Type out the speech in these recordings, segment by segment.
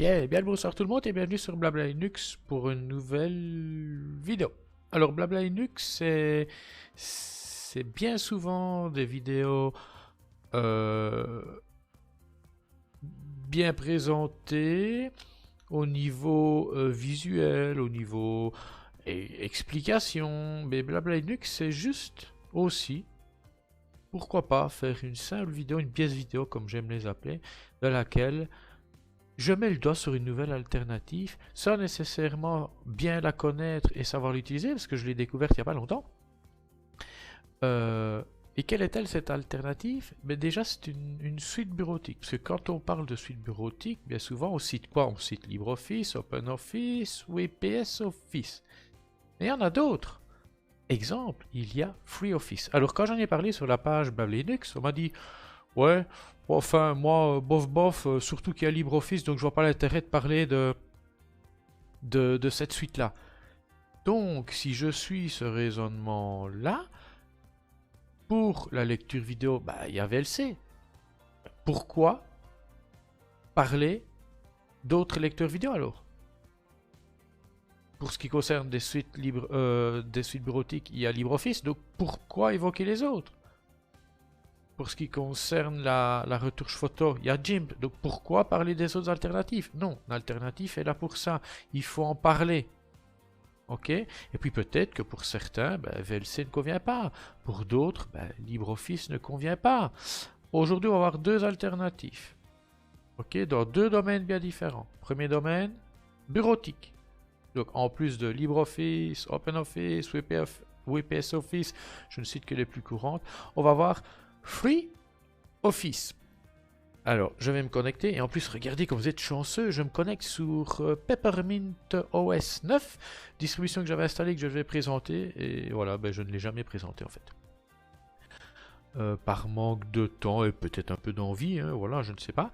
Bien le bonsoir tout le monde et bienvenue sur Blabla Linux pour une nouvelle vidéo. Alors Blabla Linux c'est bien souvent des vidéos euh, bien présentées au niveau visuel, au niveau explication, mais Blabla Linux c'est juste aussi, pourquoi pas, faire une simple vidéo, une pièce vidéo comme j'aime les appeler, dans laquelle je mets le doigt sur une nouvelle alternative sans nécessairement bien la connaître et savoir l'utiliser parce que je l'ai découverte il n'y a pas longtemps. Et quelle est-elle cette alternative? Mais déjà c'est une suite bureautique. Parce que quand on parle de suite bureautique, bien souvent on cite quoi? On cite LibreOffice, OpenOffice ou EPS Office. Mais il y en a d'autres. Exemple, il y a FreeOffice. Alors quand j'en ai parlé sur la page Blabla Linux, on m'a dit ouais, enfin moi bof surtout qu'il y a LibreOffice donc je vois pas l'intérêt de parler de cette suite là. Donc si je suis ce raisonnement là, pour la lecture vidéo, bah il y a VLC. Pourquoi parler d'autres lecteurs vidéo alors? Pour ce qui concerne des suites bureautiques, il y a LibreOffice, donc pourquoi évoquer les autres? Pour ce qui concerne la retouche photo, il y a GIMP. Donc pourquoi parler des autres alternatives? Non, l'alternative est là pour ça. Il faut en parler. Ok? Et puis peut-être que pour certains, VLC ne convient pas. Pour d'autres, LibreOffice ne convient pas. Aujourd'hui, on va avoir deux alternatives. Ok? Dans deux domaines bien différents. Premier domaine, bureautique. Donc en plus de LibreOffice, OpenOffice, WPS Office, je ne cite que les plus courantes, on va voir FreeOffice. Alors, je vais me connecter et en plus, regardez comme vous êtes chanceux, je me connecte sur Peppermint OS 9, distribution que j'avais installée que je vais présenter et voilà, je ne l'ai jamais présenté en fait. Par manque de temps et peut-être un peu d'envie, hein, voilà, je ne sais pas.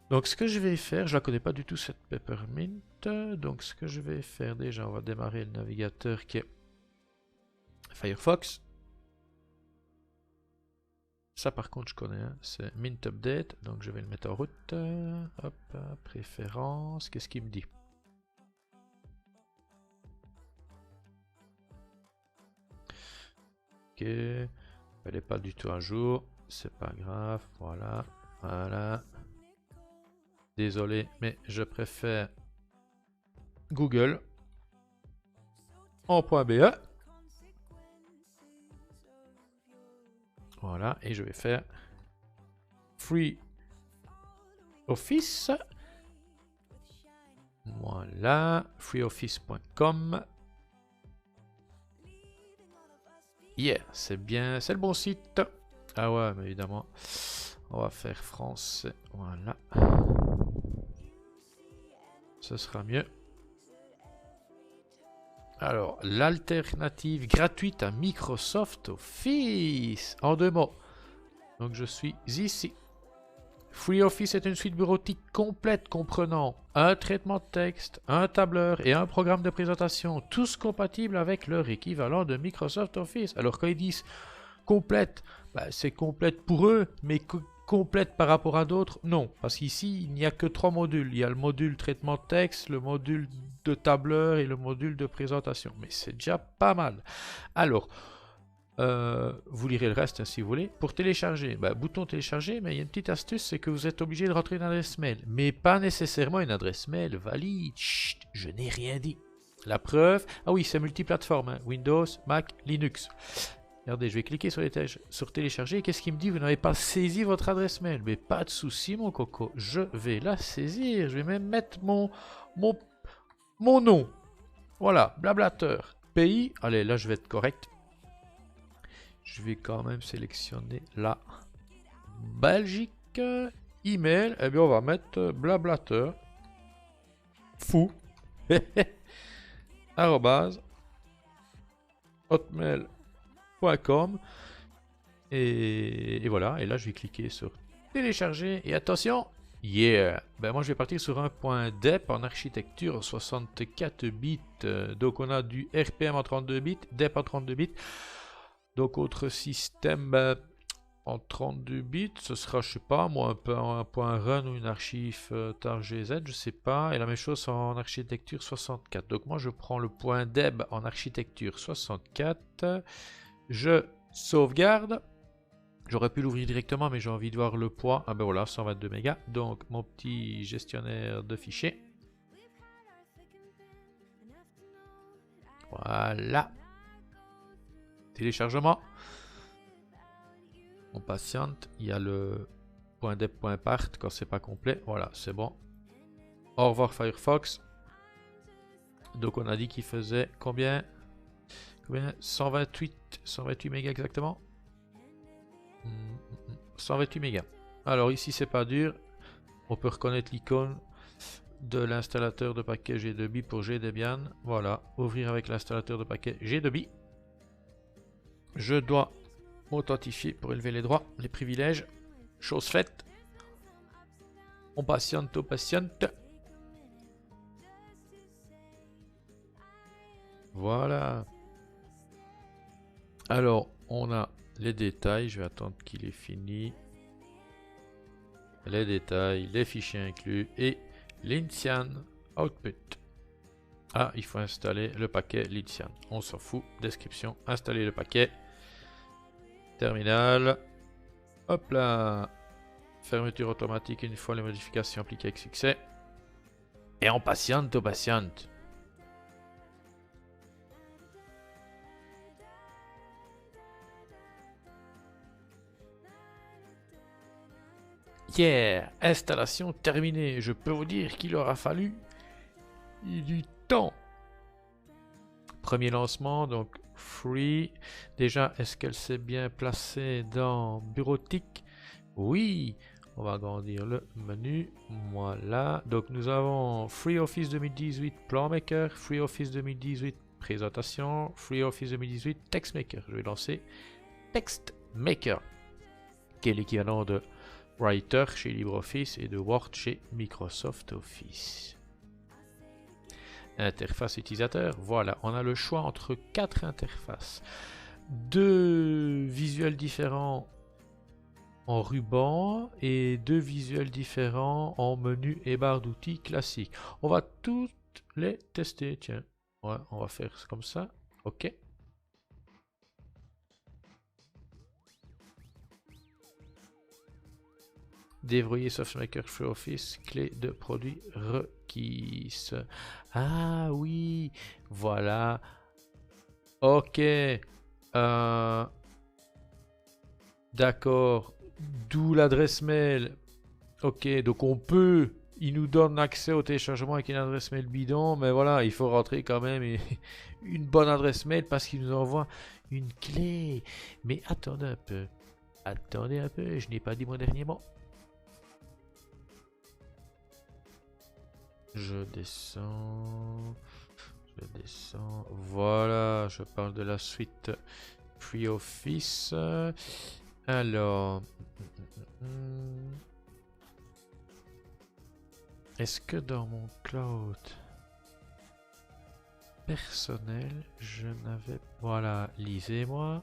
Donc ce que je vais faire, je la connais pas du tout cette Peppermint, donc ce que je vais faire déjà, on va démarrer le navigateur qui est Firefox. Ça par contre je connais, hein. C'est Mint Update, donc je vais le mettre en route. Hop, préférences, qu'est-ce qu'il me dit? Ok, elle n'est pas du tout à jour, c'est pas grave, voilà, voilà. Désolé, mais je préfère Google en .be. Voilà, et je vais faire FreeOffice. Voilà, freeoffice.com. Yeah, c'est bien, c'est le bon site. Ah ouais, mais évidemment, on va faire français. Voilà. Ce sera mieux. Alors, l'alternative gratuite à Microsoft Office. En deux mots. Donc, je suis ici. FreeOffice est une suite bureautique complète comprenant un traitement de texte, un tableur et un programme de présentation, tous compatibles avec leur équivalent de Microsoft Office. Alors, quand ils disent complète, c'est complète pour eux, mais complète par rapport à d'autres, non. Parce qu'ici, il n'y a que trois modules. Il y a le module traitement de texte, le module de tableur et le module de présentation. Mais c'est déjà pas mal. Alors, vous lirez le reste hein, si vous voulez. Pour télécharger, bouton télécharger, mais il y a une petite astuce, c'est que vous êtes obligé de rentrer une adresse mail. Mais pas nécessairement une adresse mail valide. Chut, je n'ai rien dit. La preuve, ah oui, c'est multiplateforme, hein, Windows, Mac, Linux. Regardez, je vais cliquer sur télécharger. Qu'est-ce qu'il me dit? Vous n'avez pas saisi votre adresse mail. Mais pas de souci, mon coco. Je vais la saisir. Je vais même mettre mon nom. Voilà, blablateur. Pays. Allez, là, je vais être correct. Je vais quand même sélectionner la Belgique. Email. Eh bien, on va mettre blablateur. Fou. Arrobase. Hotmail.com et voilà, et là je vais cliquer sur télécharger et attention, yeah, moi je vais partir sur un point DEP en architecture 64 bits, donc on a du RPM en 32 bits, DEP en 32 bits, donc autre système en 32 bits, ce sera, je sais pas, moi, un point run ou une archive tar.gz, je sais pas. Et la même chose en architecture 64. Donc moi, je prends le point deb en architecture 64. Je sauvegarde. J'aurais pu l'ouvrir directement, mais j'ai envie de voir le poids. Ah ben voilà, 122 mégas. Donc mon petit gestionnaire de fichiers. Voilà. Téléchargement. On patiente. Il y a le .deb.part quand c'est pas complet. Voilà, c'est bon. Au revoir Firefox. Donc on a dit qu'il faisait combien 128 mégas exactement. 128 mégas. Alors ici c'est pas dur. On peut reconnaître l'icône de l'installateur de paquet G2B pour GDebian. Voilà, ouvrir avec l'installateur de paquet G2B. Je dois m'authentifier pour élever les droits, les privilèges. Chose faite. On patiente, on patiente. Voilà. Alors, on a les détails. Je vais attendre qu'il ait fini. Les détails, les fichiers inclus et l'Intian Output. Ah, il faut installer le paquet Lintian. On s'en fout. Description. Installer le paquet. Terminal. Hop là. Fermeture automatique une fois les modifications appliquées avec succès. Et on patiente, on patiente. Yeah, installation terminée. Je peux vous dire qu'il aura fallu du temps. Premier lancement, donc free. Déjà, est-ce qu'elle s'est bien placée dans bureautique? Oui. On va agrandir le menu. Voilà. Donc nous avons FreeOffice 2018 Plan Maker, FreeOffice 2018 Présentation, FreeOffice 2018 Text Maker. Je vais lancer Text Maker, qui est l'équivalent de Writer chez LibreOffice et de Word chez Microsoft Office. Interface utilisateur, voilà, on a le choix entre 4 interfaces. 2 visuels différents en ruban et 2 visuels différents en menu et barre d'outils classique. On va toutes les tester, tiens. Ouais, on va faire comme ça, ok. Déverrouiller SoftMaker FreeOffice, clé de produit requise. Ah oui, voilà. Ok. D'accord. D'où l'adresse mail. Ok, donc on peut. Il nous donne accès au téléchargement avec une adresse mail bidon, mais voilà, il faut rentrer quand même une bonne adresse mail parce qu'il nous envoie une clé. Mais attendez un peu. Attendez un peu, je n'ai pas dit mon dernier mot. Je descends. Je descends. Voilà, je parle de la suite FreeOffice. Alors. Est-ce que dans mon cloud personnel, je n'avais... Voilà, lisez-moi.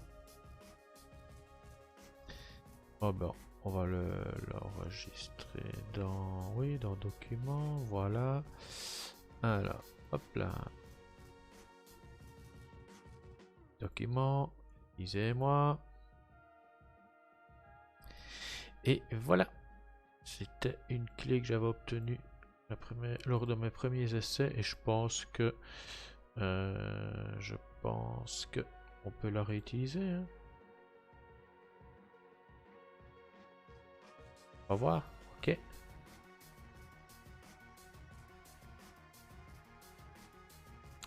Oh ben, on va l'enregistrer dans... Oui, dans documents, voilà. Alors, hop là. Document, lisez-moi. Et voilà. C'était une clé que j'avais obtenue lors de mes premiers essais et je pense que on peut la réutiliser. Hein. On va voir. Ok.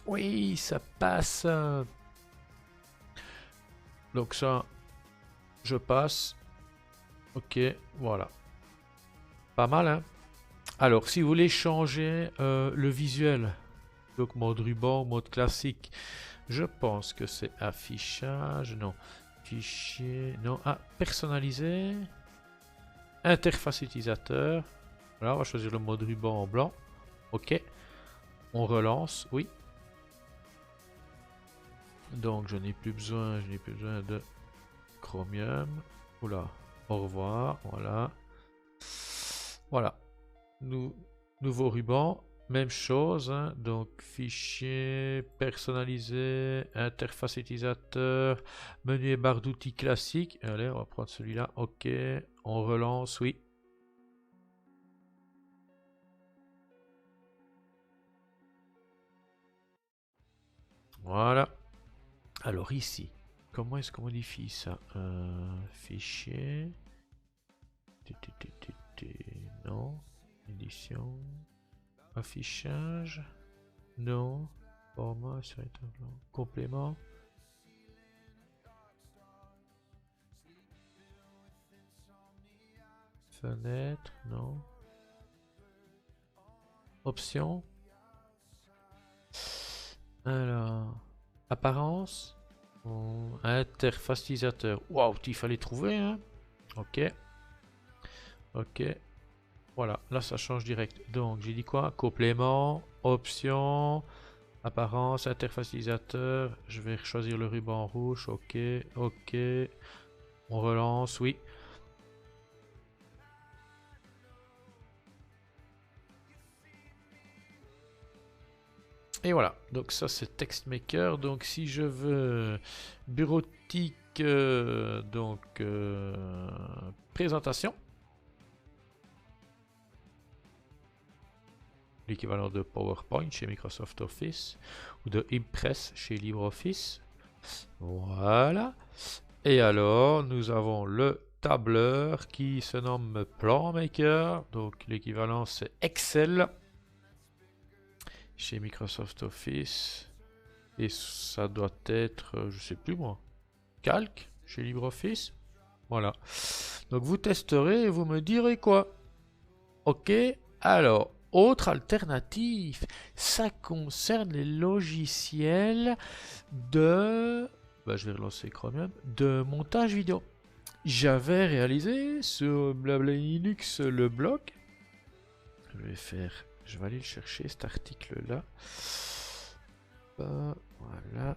Oui, ça passe. Donc ça, je passe. Ok, voilà. Pas mal, hein. Alors, si vous voulez changer le visuel, donc mode ruban, mode classique, je pense que c'est affichage, non, fichier, non, ah, personnalisé, interface utilisateur, voilà, on va choisir le mode ruban en blanc, ok, on relance, oui, donc je n'ai plus besoin de Chromium, oula, Au revoir. Voilà. Voilà. Nouveau ruban. Même chose. Hein. Donc, fichier personnalisé, interface utilisateur, menu et barre d'outils classique. Allez, on va prendre celui-là. OK. On relance. Oui. Voilà. Alors ici, comment est-ce qu'on modifie ça? Fichier. Non. Édition. Affichage. Non. Format sur les tableaux. Complément. Fenêtre. Non. Option. Alors. Apparence. Interface utilisateur. Waouh, il fallait trouver, hein. Ok. Ok. Voilà, là ça change direct. Donc j'ai dit quoi? Complément, option, apparence, interface utilisateur. Je vais choisir le ruban rouge. Ok, ok. On relance, oui. Et voilà, donc ça c'est TextMaker. Donc si je veux bureautique, présentation. L'équivalent de PowerPoint chez Microsoft Office ou de Impress chez LibreOffice. Voilà. Et alors, nous avons le tableur qui se nomme PlanMaker. Donc l'équivalent c'est Excel chez Microsoft Office. Et ça doit être, je sais plus moi, Calc chez LibreOffice. Voilà. Donc vous testerez et vous me direz quoi. Ok. Alors, autre alternative, ça concerne les logiciels de... je vais relancer Chromium. De montage vidéo. J'avais réalisé sur Blabla Linux le blog. Je vais aller le chercher cet article là. Voilà.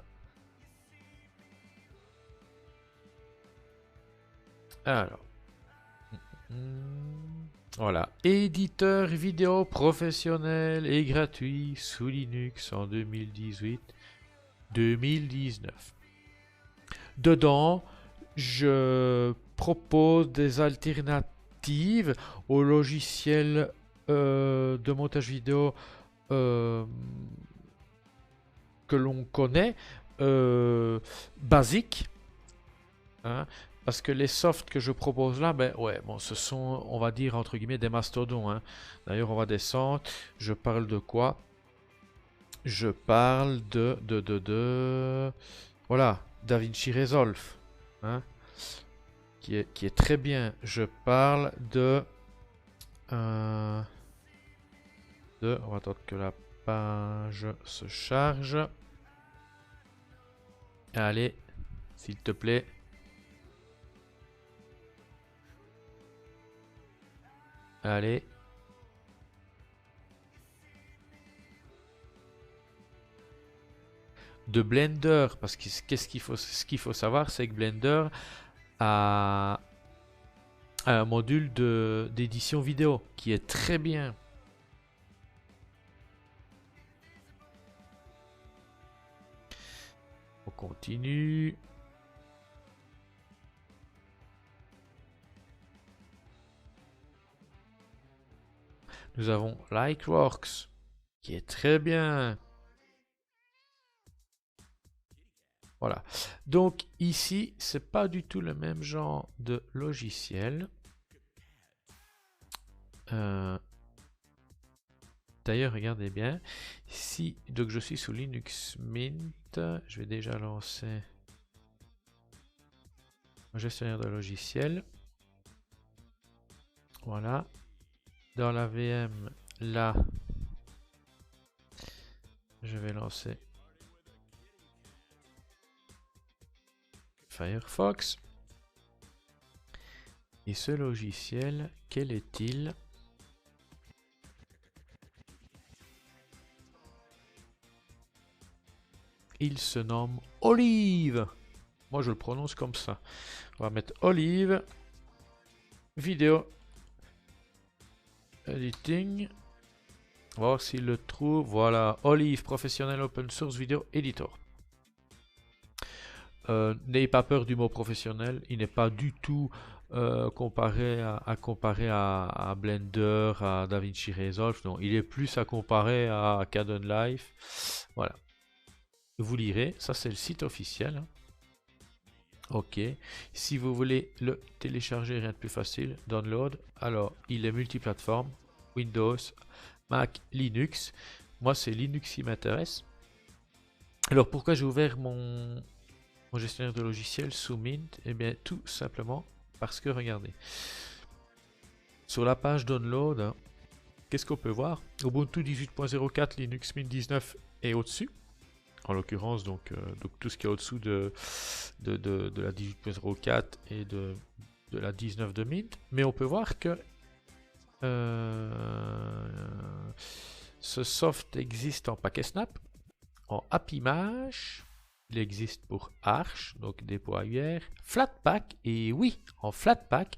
Alors. Voilà. Éditeur vidéo professionnel et gratuit sous Linux en 2018-2019. Dedans, je propose des alternatives aux logiciels de montage vidéo que l'on connaît, basiques. Hein, parce que les softs que je propose là, ce sont, on va dire, entre guillemets, des mastodons. Hein. D'ailleurs, on va descendre. Je parle de quoi? Je parle voilà, DaVinci Resolve. Hein, qui est très bien. Je parle on va attendre que la page se charge. Allez, s'il te plaît. Allez. De Blender, parce que ce qu'il faut savoir, c'est que Blender a un module d'édition vidéo qui est très bien. On continue. Nous avons Lightworks qui est très bien. Voilà. Donc ici, c'est pas du tout le même genre de logiciel. D'ailleurs, regardez bien. Si donc je suis sous Linux Mint, je vais déjà lancer un gestionnaire de logiciels. Voilà. Dans la VM, là, je vais lancer Firefox. Et ce logiciel, quel est-il? Il se nomme Olive. Moi, je le prononce comme ça. On va mettre Olive. vidéo editing. On va voir s'il le trouve. Voilà, Olive Professionnel Open Source Video Editor. N'ayez pas peur du mot professionnel. Il n'est pas du tout comparé à Blender, à DaVinci Resolve. Non, il est plus à comparer à Kdenlive. Voilà. Vous lirez. Ça, c'est le site officiel. Ok. Si vous voulez le télécharger, rien de plus facile. Download. Alors, il est multiplateforme. Windows, Mac, Linux. Moi, c'est Linux qui m'intéresse. Alors, pourquoi j'ai ouvert mon gestionnaire de logiciels sous Mint? Eh bien, tout simplement parce que, regardez, sur la page Download, hein, qu'est-ce qu'on peut voir? Ubuntu 18.04, Linux Mint 19 est au-dessus. En l'occurrence, donc tout ce qui est au-dessous de la 18.04 et de la 19 de Mint. Mais on peut voir que ce soft existe en paquet snap, en AppImage, il existe pour Arch, donc dépôt AUR, Flatpak, et oui, en Flatpak.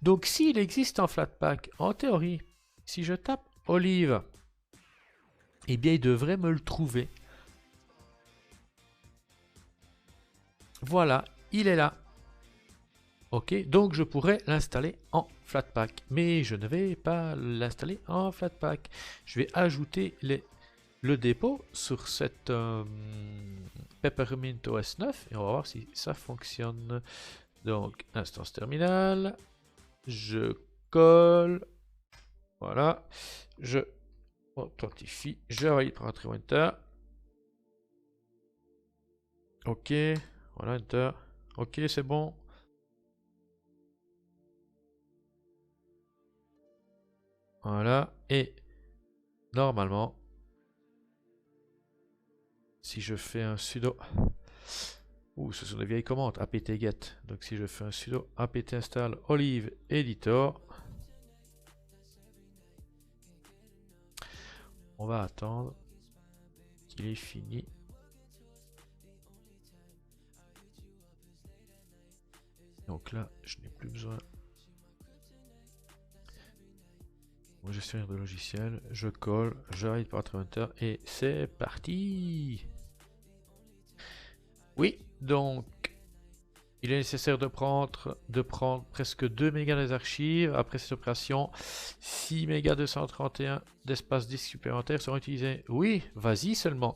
Donc s'il existe en Flatpak, en théorie, si je tape Olive, eh bien il devrait me le trouver. Voilà, il est là. Ok, donc je pourrais l'installer en Flatpak, mais je ne vais pas l'installer en Flatpak. Je vais ajouter le dépôt sur cette Peppermint OS 9 et on va voir si ça fonctionne. Donc, instance terminale, je colle, voilà, je authentifie, je valide par entrée Enter. Ok, voilà, Enter. Ok, c'est bon. Voilà, et normalement, si je fais un sudo, ce sont des vieilles commandes, apt-get, donc si je fais un sudo apt install Olive Editor, on va attendre qu'il ait fini. Donc là, je n'ai plus besoin. Mon gestionnaire de logiciel, je colle, j'arrive par Enter et c'est parti. Oui, donc il est nécessaire de prendre presque 2 mégas des archives. Après cette opération, 6 mégas 231 d'espace disque supplémentaire seront utilisés. Oui, vas-y seulement.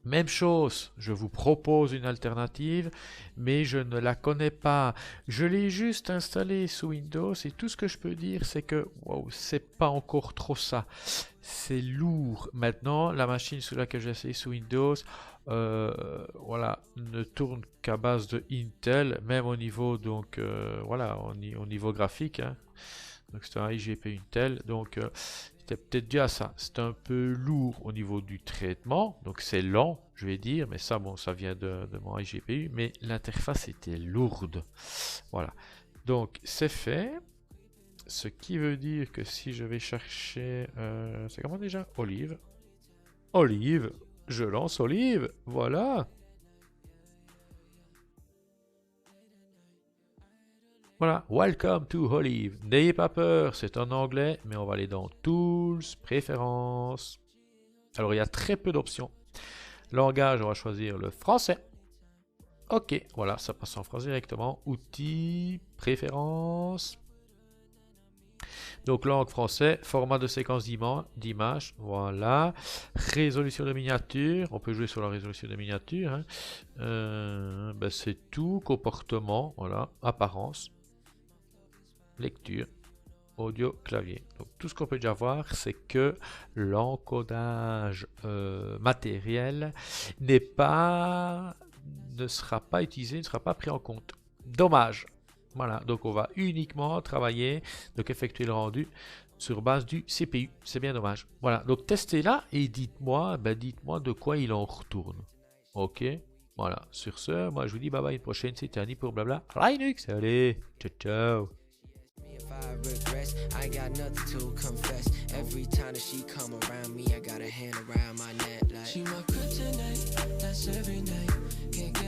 Même chose, je vous propose une alternative, mais je ne la connais pas. Je l'ai juste installée sous Windows et tout ce que je peux dire, c'est que wow, c'est pas encore trop ça. C'est lourd. Maintenant, la machine sous laquelle j'ai essayé sous Windows, voilà, ne tourne qu'à base de Intel, même au niveau donc voilà, au niveau graphique. Hein. Donc c'est un IGP Intel, donc c'était peut-être dû à ça. C'est un peu lourd au niveau du traitement, donc c'est lent, je vais dire, mais ça, bon, ça vient de mon iGPU, mais l'interface était lourde. Voilà, donc c'est fait. Ce qui veut dire que si je vais chercher, c'est comment déjà? Olive. Olive, je lance Olive, voilà. Voilà, welcome to Olive. N'ayez pas peur, c'est en anglais, mais on va aller dans Tools, Préférences. Alors, il y a très peu d'options. Langage, on va choisir le français. Ok, voilà, ça passe en français directement. Outils, Préférences. Donc, langue français, format de séquence d'image, voilà. Résolution de miniature, on peut jouer sur la résolution de miniature. Hein. Ben, c'est tout, comportement, voilà, apparence. Lecture, audio, clavier. Donc tout ce qu'on peut déjà voir, c'est que l'encodage matériel ne sera pas utilisé, ne sera pas pris en compte. Dommage. Voilà, donc on va uniquement travailler, donc effectuer le rendu sur base du CPU. C'est bien dommage. Voilà, donc testez-la et dites-moi de quoi il en retourne. Ok, voilà. Sur ce, moi je vous dis bye bye, une prochaine, c'était Annie pour Blabla Linux. Allez, ciao ciao. If I regress, I got nothing to confess. Every time that she come around me, I got a hand around my neck like she my kryptonite, that's every night. Can't get